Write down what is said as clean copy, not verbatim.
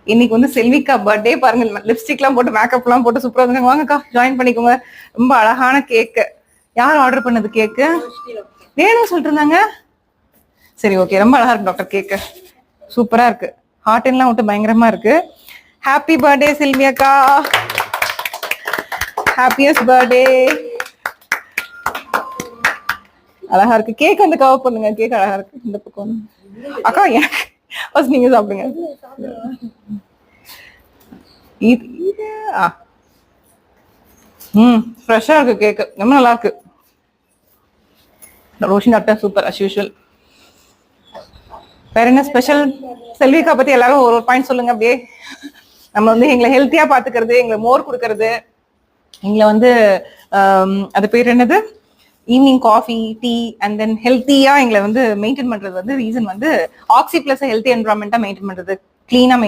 இன்னைக்கு வந்து செல்விக்கா பர்த்டே பாருங்க, லிப்ஸ்டிக்லாம் போட்டு மேக்கப்லாம் போட்டு சூப்பரா இருந்தாங்க. வாங்கக்கா ஜாயின் பண்ணிக்கோங்க. ரொம்ப அழகான கேக்கு. யார் ஆர்டர் பண்ணது கேக்கு? வேணும் சொல்லிட்டு இருந்தாங்க. சரி ஓகே, ரொம்ப அழகா இருக்கு டாக்டர் கேக்கு, சூப்பரா இருக்கு. ஹார்ட் எல்லாம் விட்டு பயங்கரமா இருக்கு. ஹாப்பி பர்த்டே செல்வியக்கா, ஹாப்பியஸ்ட் பர்த்டே. அழகா இருக்கு கேக், வந்து கவர் பண்ணுங்க. கேக் அழகா இருக்கு. இந்த பக்கம் அக்கா எனக்கு நீங்க சாப்பிடுங்க. ஃப்ரெஷ்ஷா இருக்கு கேக்கு, ரொம்ப நல்லா இருக்கு. Roshini doctor super as usual. வேற என்ன ஸ்பெஷல்? செல்விக்கா பத்தி எல்லாரும் ஒரு பாயிண்ட் சொல்லுங்க அப்படியே. நம்ம வந்து எங்களை ஹெல்த்தியா பாத்துக்கிறது, எங்களை மோர் கொடுக்கறது, எங்களை வந்து அது பேர் என்னது, evening coffee tea and then ஹெல்த்தியா எங்களை வந்து மெயின்டைன் பண்றது வந்து ரீசன் வந்து ஆக்சி பிளஸ் ஹெல்த்தி என்வரான்மெண்டா மெயின்டைன் பண்றது, கிளீனா